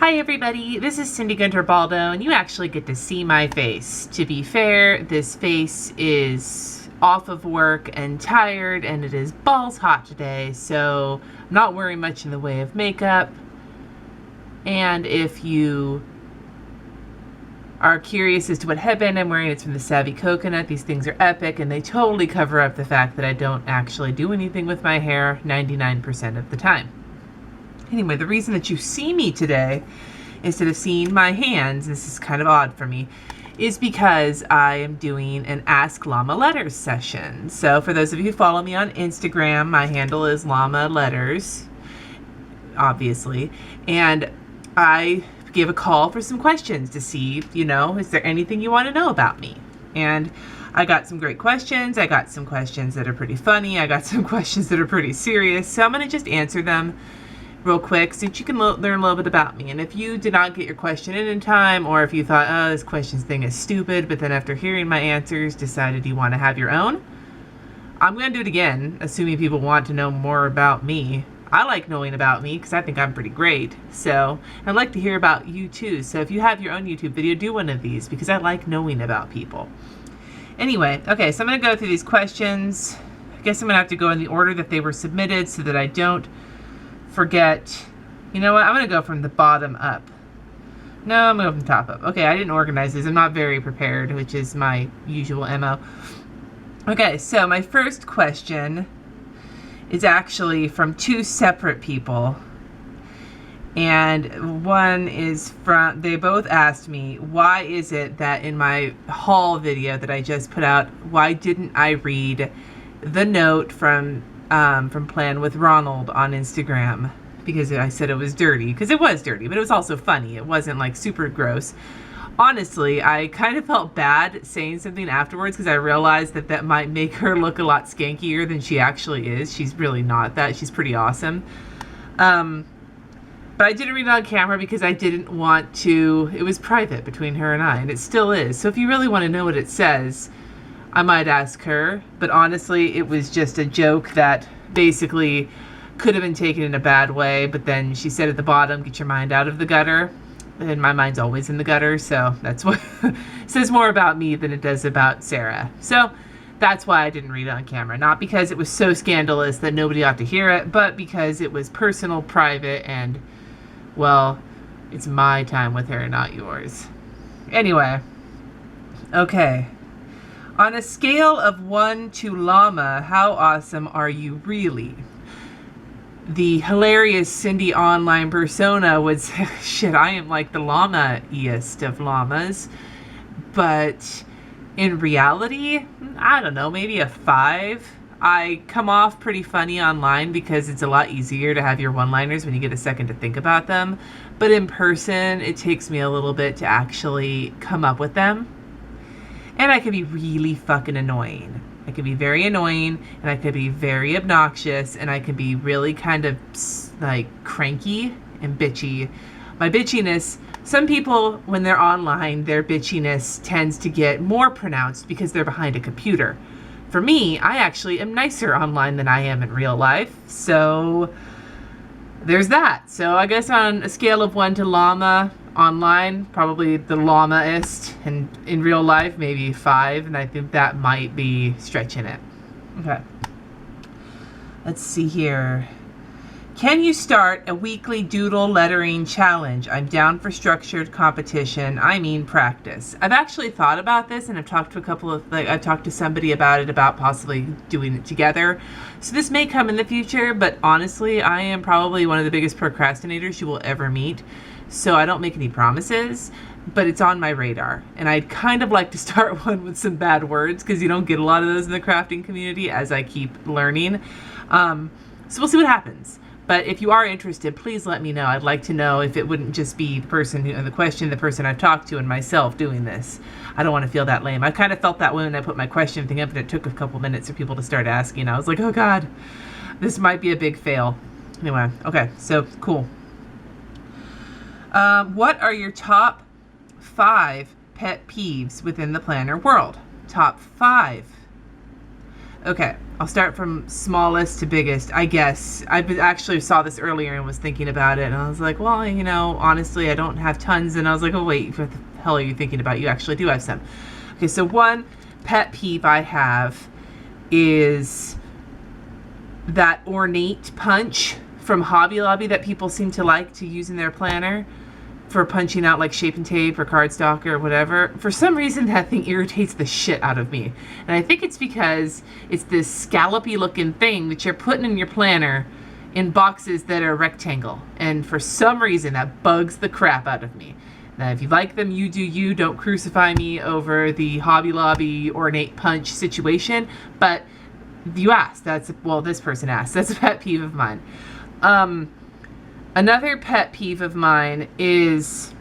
Hi everybody, this is Cindy Guentert-Baldo, and you actually get to see my face. To be fair, this face is off of work and tired, and it is balls hot today, so I'm not wearing much in the way of makeup. And if you are curious as to what headband I'm wearing, it's from the Savvy Coconut. These things are epic, and they totally cover up the fact that I don't actually do anything with my hair 99% of the time. Anyway, the reason that you see me today, instead of seeing my hands, this is kind of odd for me, is because I am doing an Ask LlamaLetters session. So for those of you who follow me on Instagram, my handle is LlamaLetters, obviously, and I gave a call for some questions to see, is there anything you want to know about me? And I got some great questions. I got some questions that are pretty funny. I got some questions that are pretty serious. So I'm going to just answer them real quick so that you can learn a little bit about me. And if you did not get your question in time, or if you thought, oh, this questions thing is stupid, but then after hearing my answers decided you want to have your own, I'm going to do it again, assuming people want to know more about me. I like knowing about me because I think I'm pretty great. So I'd like to hear about you too. So if you have your own YouTube video, do one of these because I like knowing about people. Anyway, okay, so I'm going to go through these questions. I guess I'm going to have to go in the order that they were submitted so that I don't forget. You know what? I'm going to go from the bottom up. No, I'm going to go from the top up. Okay, I didn't organize this. I'm not very prepared, which is my usual MO. Okay, so my first question is actually from two separate people. And one is from, they both asked me, why is it that in my haul video that I just put out, why didn't I read the note from Plan with Ronald on Instagram? Because I said it was dirty, because it was dirty, but it was also funny. It wasn't like super gross. Honestly, I kind of felt bad saying something afterwards because I realized that that might make her look a lot skankier than she actually is. She's really not that. She's pretty awesome. But I didn't read it on camera because I didn't want to. It was private between her and I, and it still is. So if you really want to know what it says, I might ask her. But honestly, it was just a joke that basically could have been taken in a bad way. But then she said at the bottom, get your mind out of the gutter. And my mind's always in the gutter, so that's what says more about me than it does about Sarah. So that's why I didn't read it on camera. Not because it was so scandalous that nobody ought to hear it, but because it was personal, private, and, well, it's my time with her, not yours. Anyway, okay. On a scale of 1 to llama, how awesome are you really? The hilarious Cindy online persona would say, shit, I am like the llama-iest of llamas. But in reality, I don't know, maybe a 5. I come off pretty funny online because it's a lot easier to have your one-liners when you get a second to think about them. But in person, it takes me a little bit to actually come up with them. And I can be really fucking annoying. I can be very annoying, and I could be very obnoxious, and I can be really kind of like cranky and bitchy. My bitchiness, some people when they're online, their bitchiness tends to get more pronounced because they're behind a computer. For me, I actually am nicer online than I am in real life, so there's that. So I guess on a scale of 1 to llama, online, probably the llama-ist, and in real life, maybe 5, and I think that might be stretching it. Okay. Let's see here. Can you start a weekly doodle lettering challenge? I'm down for structured competition. I mean practice. I've actually thought about this, and I've talked to I've talked to somebody about it, about possibly doing it together. So this may come in the future, but honestly, I am probably one of the biggest procrastinators you will ever meet. So I don't make any promises, but it's on my radar. And I'd kind of like to start one with some bad words because you don't get a lot of those in the crafting community as I keep learning. So we'll see what happens. But if you are interested, please let me know. I'd like to know if it wouldn't just be the person the person I've talked to and myself doing this. I don't want to feel that lame. I kind of felt that way when I put my question thing up, and it took a couple minutes for people to start asking. I was like, oh God, this might be a big fail. Anyway, okay, so cool. What are your top 5 pet peeves within the planner world? Top 5. Okay, I'll start from smallest to biggest, I guess. Actually saw this earlier and was thinking about it, and I was like, well, you know, honestly, I don't have tons. And I was like, oh, wait, what the hell are you thinking about? You actually do have some. Okay, so one pet peeve I have is that ornate punch from Hobby Lobby that people seem to like to use in their planner for punching out like shape and tape or cardstock or whatever. For some reason, that thing irritates the shit out of me. And I think it's because it's this scallopy looking thing that you're putting in your planner in boxes that are rectangle. And for some reason, that bugs the crap out of me. Now, if you like them, you do you. Don't crucify me over the Hobby Lobby ornate punch situation. But you asked. This person asked. That's a pet peeve of mine. Another pet peeve of mine is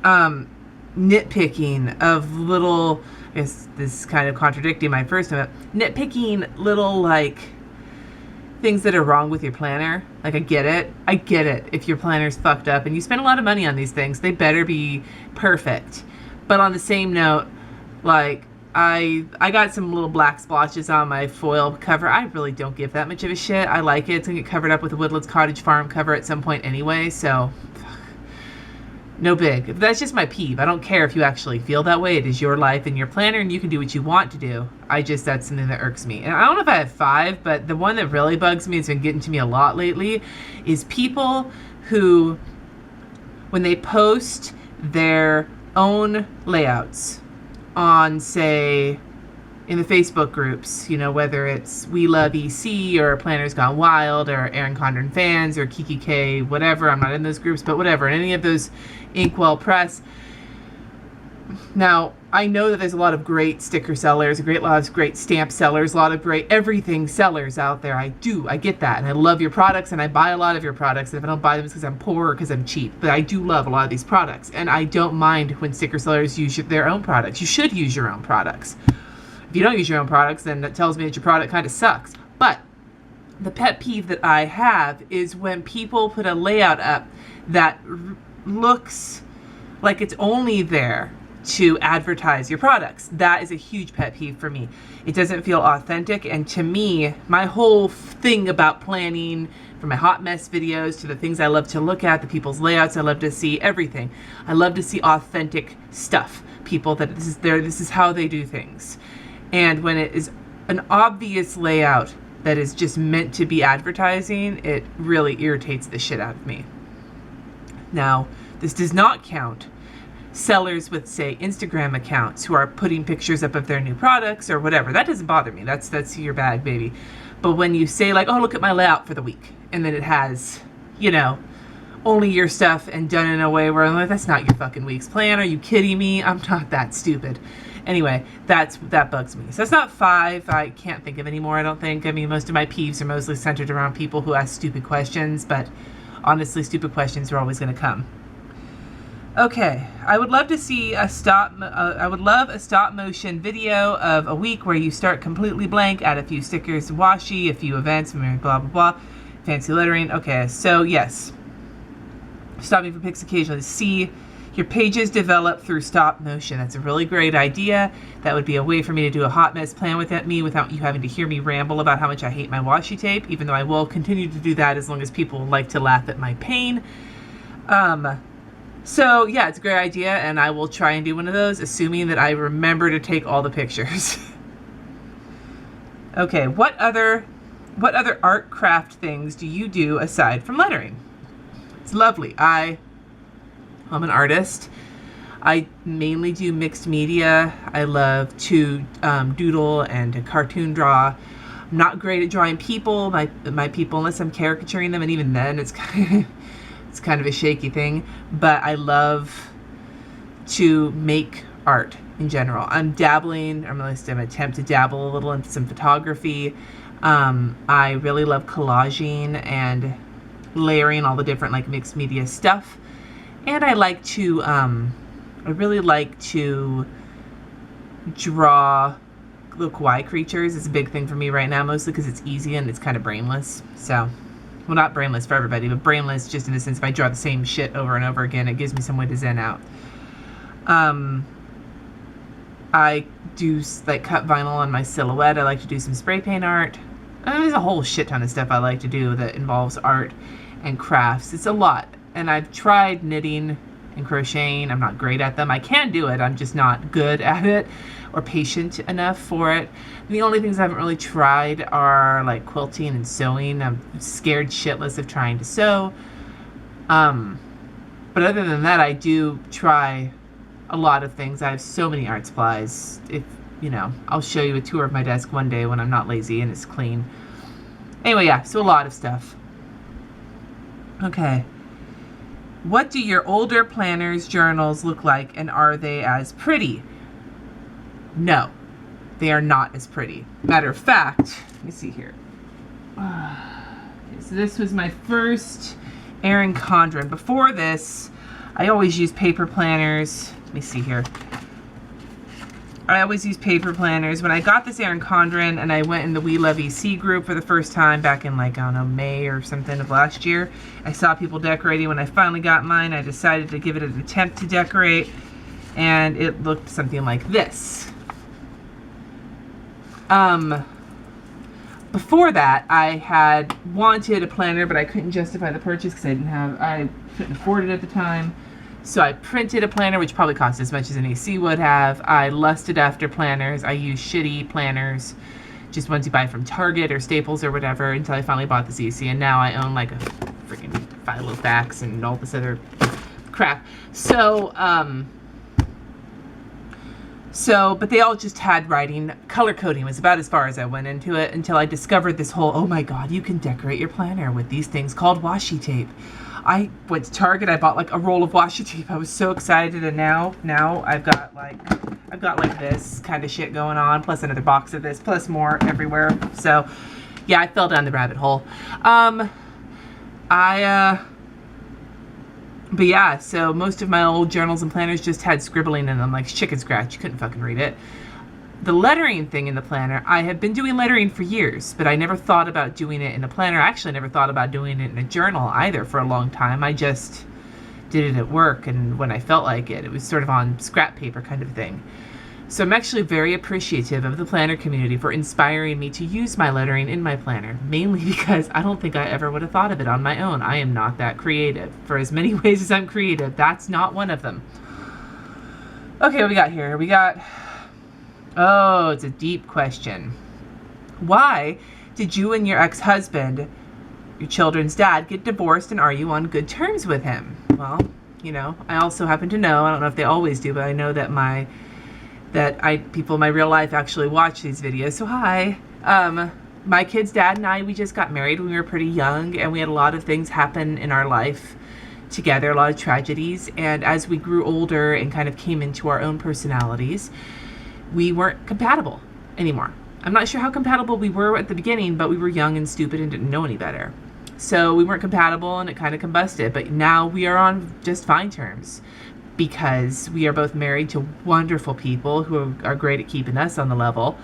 nitpicking of little, I guess this is kind of contradicting my first one, nitpicking little like things that are wrong with your planner. Like I get it if your planner's fucked up and you spend a lot of money on these things, they better be perfect. But on the same note, like I got some little black splotches on my foil cover. I really don't give that much of a shit. I like it. It's going to get covered up with a Woodlands Cottage Farm cover at some point anyway, so no big. That's just my peeve. I don't care if you actually feel that way. It is your life and your planner, and you can do what you want to do. That's something that irks me. And I don't know if I have 5, but the one that really bugs me, has been getting to me a lot lately, is people who, when they post their own layouts on, say, in the Facebook groups, you know, whether it's We Love EC or Planners Gone Wild or Erin Condren Fans or Kiki K, whatever. I'm not in those groups, but whatever. In any of those Inkwell Press. Now, I know that there's a lot of great sticker sellers, a lot of great stamp sellers, a lot of great everything sellers out there. I get that. And I love your products, and I buy a lot of your products. And if I don't buy them, it's because I'm poor or because I'm cheap. But I do love a lot of these products. And I don't mind when sticker sellers use their own products. You should use your own products. If you don't use your own products, then that tells me that your product kind of sucks. But the pet peeve that I have is when people put a layout up that looks like it's only there to advertise your products. That is a huge pet peeve for me. It doesn't feel authentic, and to me, my whole thing about planning, from my hot mess videos to the things I love to look at, the people's layouts I love to see, everything. I love to see authentic stuff. People that this is how they do things. And when it is an obvious layout that is just meant to be advertising, it really irritates the shit out of me. Now, this does not count sellers with, say, Instagram accounts who are putting pictures up of their new products or whatever. That doesn't bother me. That's your bag, baby. But when you say, like, oh, look at my layout for the week, and then it has, you know, only your stuff and done in a way where I'm like, that's not your fucking week's plan. Are you kidding me? I'm not that stupid. Anyway, that bugs me. So that's not 5. I can't think of any more, I don't think. I mean, most of my peeves are mostly centered around people who ask stupid questions, but honestly, stupid questions are always going to come. Okay, I would love to see a stop motion video of a week where you start completely blank, add a few stickers, washi, a few events, blah, blah, blah, fancy lettering. Okay, so yes. Stopping for pics occasionally. See your pages develop through stop motion. That's a really great idea. That would be a way for me to do a hot mess plan without you having to hear me ramble about how much I hate my washi tape, even though I will continue to do that as long as people like to laugh at my pain. So yeah, it's a great idea, and I will try and do one of those, assuming that I remember to take all the pictures. Okay, what other art craft things do you do aside from lettering? It's lovely. I'm an artist. I mainly do mixed media. I love to doodle and to cartoon draw. I'm not great at drawing people, my people, unless I'm caricaturing them, and even then it's kind of a shaky thing. But I love to make art in general. I'm attempt to dabble a little into some photography. I really love collaging and layering all the different like mixed media stuff. And I really like to draw little kawaii creatures. It's a big thing for me right now, mostly because it's easy and it's kind of brainless. So, well, not brainless for everybody, but brainless just in the sense if I draw the same shit over and over again, it gives me some way to zen out. I do like cut vinyl on my silhouette. I like to do some spray paint art. There's a whole shit ton of stuff I like to do that involves art and crafts. It's a lot. And I've tried knitting and crocheting. I'm not great at them. I can do it. I'm just not good at it or patient enough for it. And the only things I haven't really tried are like quilting and sewing. I'm scared shitless of trying to sew. But other than that, I do try a lot of things. I have so many art supplies. If you know, I'll show you a tour of my desk one day when I'm not lazy and it's clean. Anyway, yeah, so a lot of stuff. Okay. What do your older planners' journals look like, and are they as pretty? No, they are not as pretty. Matter of fact, let me see here. Okay, so this was my first Erin Condren. Before this, I always use paper planners. Let me see here. I always use paper planners. When I got this Erin Condren and I went in the We Love EC group for the first time back in like, I don't know, May or something of last year, I saw people decorating. When I finally got mine, I decided to give it an attempt to decorate, and it looked something like this. Before that, I had wanted a planner, but I couldn't justify the purchase because I couldn't afford it at the time. So I printed a planner, which probably cost as much as an AC would have. I lusted after planners. I used shitty planners, just ones you buy from Target or Staples or whatever, until I finally bought this EC. And now I own like a freaking Filofax and all this other crap. But they all just had writing. Color coding was about as far as I went into it until I discovered this whole, oh my God, you can decorate your planner with these things called washi tape. I went to Target, I bought like a roll of washi tape. I was so excited, and now I've got like this kind of shit going on, plus another box of this, plus more everywhere. So yeah, I fell down the rabbit hole. But yeah, so most of my old journals and planners just had scribbling in them, like chicken scratch. You couldn't fucking read it. The lettering thing in the planner, I have been doing lettering for years, but I never thought about doing it in a planner. I actually never thought about doing it in a journal either for a long time. I just did it at work, and when I felt like it, it was sort of on scrap paper kind of thing. So I'm actually very appreciative of the planner community for inspiring me to use my lettering in my planner, mainly because I don't think I ever would have thought of it on my own. I am not that creative. For as many ways as I'm creative, that's not one of them. Okay, what we got here? Oh, it's a deep question. Why did you and your ex-husband, your children's dad, get divorced, and are you on good terms with him? Well, you know, I also happen to know, I don't know if they always do, but I know that people in my real life actually watch these videos. So hi. My kid's dad and I, we just got married when we were pretty young, and we had a lot of things happen in our life together, a lot of tragedies. And as we grew older and kind of came into our own personalities, we weren't compatible anymore. I'm not sure how compatible we were at the beginning, but we were young and stupid and didn't know any better. So we weren't compatible, and it kind of combusted. But now we are on just fine terms because we are both married to wonderful people who are great at keeping us on the level.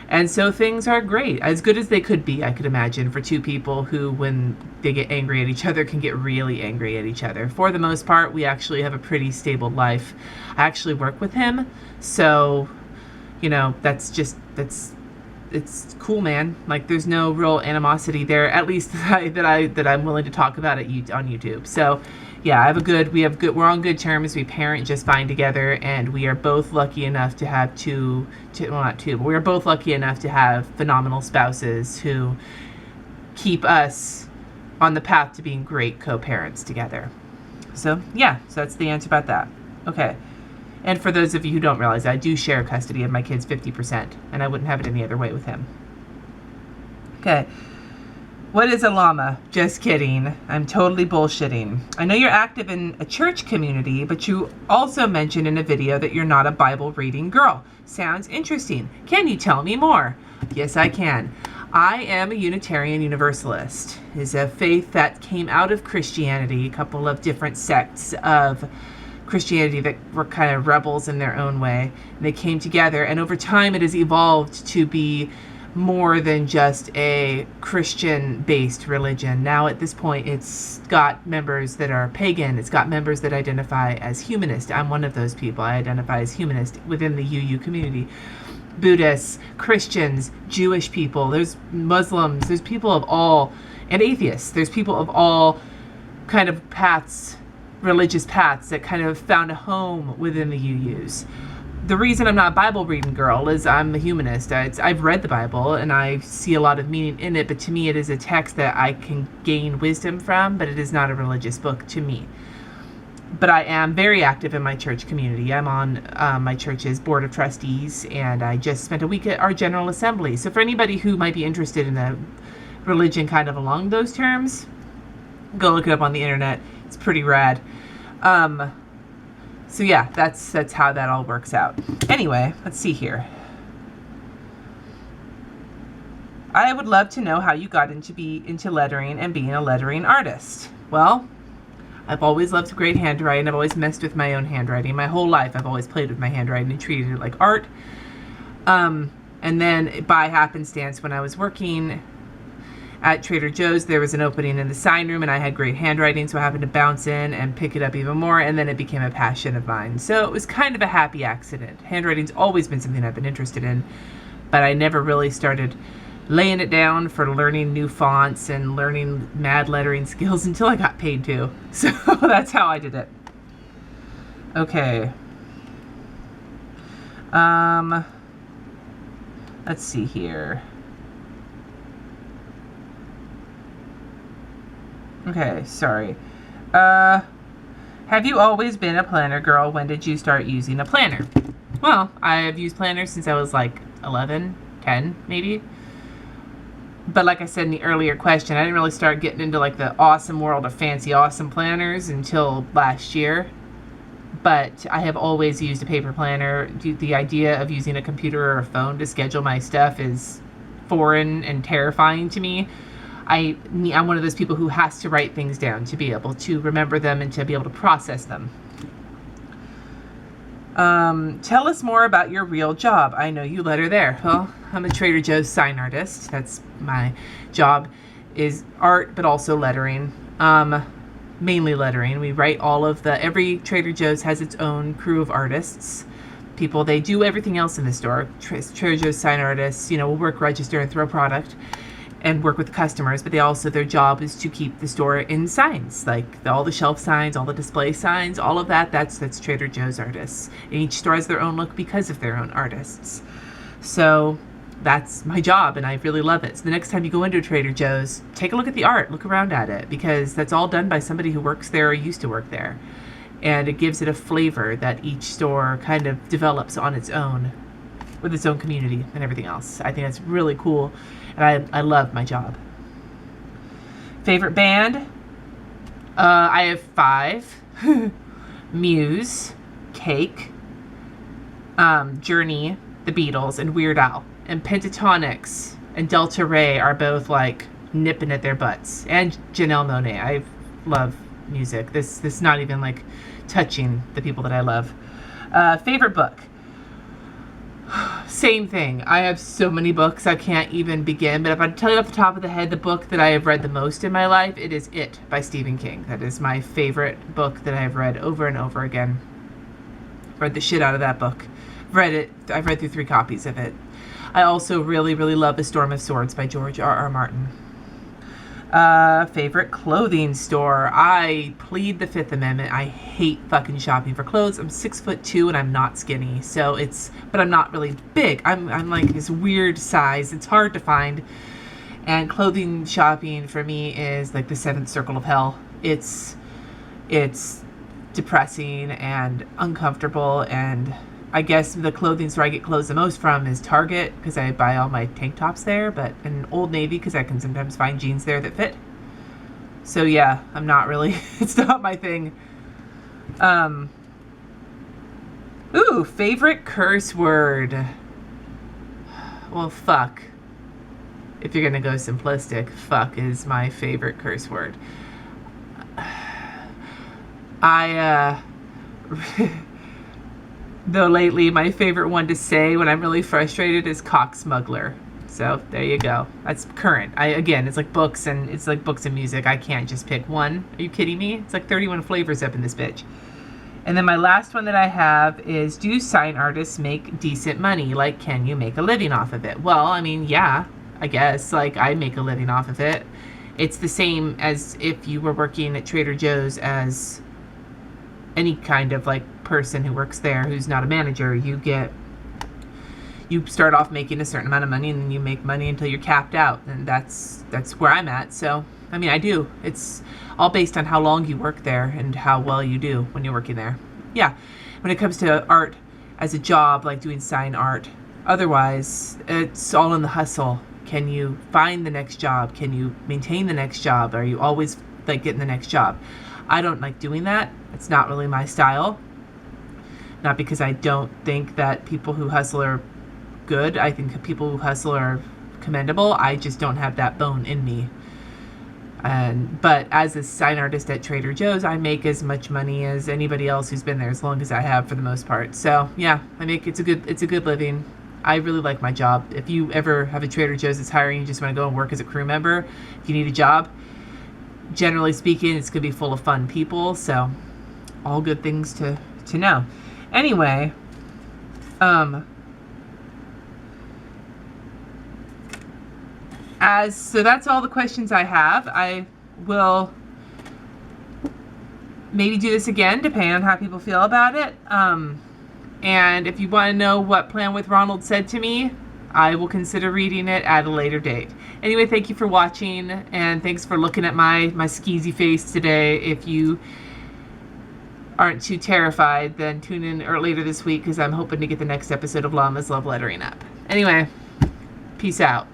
And so things are great, as good as they could be, I could imagine, for two people who, when they get angry at each other, can get really angry at each other. For the most part, we actually have a pretty stable life. I actually work with him, so you know, it's cool, man. Like, there's no real animosity there, at least that I'm willing to talk about it on YouTube. So yeah, we're on good terms. We parent just fine together, and we are both lucky enough to have we are both lucky enough to have phenomenal spouses who keep us on the path to being great co-parents together. So yeah, so that's the answer about that. Okay. And for those of you who don't realize, I do share custody of my kids 50%, and I wouldn't have it any other way with him. Okay. What is a llama? Just kidding. I'm totally bullshitting. I know you're active in a church community, but you also mentioned in a video that you're not a Bible reading girl. Sounds interesting. Can you tell me more? Yes, I can. I am a Unitarian Universalist. It's a faith that came out of Christianity, a couple of different sects of Christianity that were kind of rebels in their own way. They came together, and over time it has evolved to be more than just a Christian-based religion. Now at this point, it's got members that are pagan. It's got members that identify as humanist. I'm one of those people. I identify as humanist within the UU community. Buddhists, Christians, Jewish people, there's Muslims, there's people of all, and atheists. There's people of all kind of paths, religious paths that kind of found a home within the UUs. The reason I'm not a Bible reading girl is I'm a humanist. I've read the Bible and I see a lot of meaning in it, but to me it is a text that I can gain wisdom from, but it is not a religious book to me. But I am very active in my church community. I'm on my church's board of trustees, and I just spent a week at our General Assembly. So for anybody who might be interested in a religion kind of along those terms, go look it up on the internet. It's pretty rad. So yeah, that's how that all works out. Anyway, let's see here. I would love to know how you got into lettering and being a lettering artist. Well, I've always loved great handwriting. I've always messed with my own handwriting. My whole life, I've always played with my handwriting and treated it like art. And then by happenstance, when I was working at Trader Joe's, there was an opening in the sign room and I had great handwriting, so I happened to bounce in and pick it up even more, and then it became a passion of mine. So it was kind of a happy accident. Handwriting's always been something I've been interested in, but I never really started laying it down for learning new fonts and learning mad lettering skills until I got paid to. So that's how I did it. Okay. Let's see here. Okay, sorry. Have you always been a planner girl? When did you start using a planner? Well, I have used planners since I was like 11, 10 maybe. But like I said in the earlier question, I didn't really start getting into like the awesome world of fancy awesome planners until last year. But I have always used a paper planner. The idea of using a computer or a phone to schedule my stuff is foreign and terrifying to me. I'm one of those people who has to write things down to be able to remember them and to be able to process them. Tell us more about your real job. I know you letter there. Well, I'm a Trader Joe's sign artist. That's my job, is art, but also lettering. Mainly lettering. We write every Trader Joe's has its own crew of artists. They do everything else in the store. Trader Joe's sign artists, will work, register, and throw product and work with customers, but their job is to keep the store in signs, like all the shelf signs, all the display signs, all of that. That's Trader Joe's artists. And each store has their own look because of their own artists. So that's my job, and I really love it. So the next time you go into a Trader Joe's, take a look at the art, look around at it, because that's all done by somebody who works there or used to work there. And it gives it a flavor that each store kind of develops on its own, with its own community and everything else. I think that's really cool, and I love my job. Favorite band? I have 5. Muse, Cake, Journey, The Beatles, and Weird Al. And Pentatonics and Delta Ray are both like nipping at their butts. And Janelle Monáe. I love music. This is not even like touching the people that I love. Favorite book? Same thing. I have so many books I can't even begin, but if I tell you off the top of the head the book that I have read the most in my life, it is It by Stephen King. That is my favorite book that I have read over and over again. Read the shit out of that book. I've read through 3 copies of it. I also really, really love A Storm of Swords by George R.R. Martin. Favorite clothing store? I plead the 5th Amendment. I hate fucking shopping for clothes. I'm 6'2" and I'm not skinny, but I'm not really big. I'm like this weird size. It's hard to find, and clothing shopping for me is like the 7th circle of hell. It's depressing and uncomfortable, and I guess the clothing store I get clothes the most from is Target, because I buy all my tank tops there, and Old Navy, because I can sometimes find jeans there that fit. So yeah, I'm not really, it's not my thing. Favorite curse word. Well, fuck. If you're gonna go simplistic, fuck is my favorite curse word. Though lately my favorite one to say when I'm really frustrated is cock smuggler. So there you go. That's current. Again, it's like books and music. I can't just pick one. Are you kidding me? It's like 31 flavors up in this bitch. And then my last one that I have is, do sign artists make decent money? Like, can you make a living off of it? Well, I mean, yeah, I guess. Like, I make a living off of it. It's the same as if you were working at Trader Joe's as any kind of like person who works there who's not a manager. You start off making a certain amount of money, and then you make money until you're capped out, and that's where I'm at. So I mean, I do. It's all based on how long you work there and how well you do when you're working there. Yeah. When it comes to art as a job, like doing sign art, otherwise it's all in the hustle. Can you find the next job? Can you maintain the next job? Are you always like getting the next job? I don't like doing that. It's not really my style. Not because I don't think that people who hustle are good. I think people who hustle are commendable. I just don't have that bone in me. But as a sign artist at Trader Joe's, I make as much money as anybody else who's been there, as long as I have, for the most part. So yeah, it's a good living. I really like my job. If you ever have a Trader Joe's that's hiring, you just want to go and work as a crew member, if you need a job, generally speaking, it's going to be full of fun people. So all good things to know. Anyway, so that's all the questions I have. I will maybe do this again, depending on how people feel about it. And if you want to know what Plan with Ronald said to me, I will consider reading it at a later date. Anyway, thank you for watching, and thanks for looking at my skeezy face today. If you aren't too terrified, then tune in later this week, because I'm hoping to get the next episode of Llama's Love Lettering up. Anyway, peace out.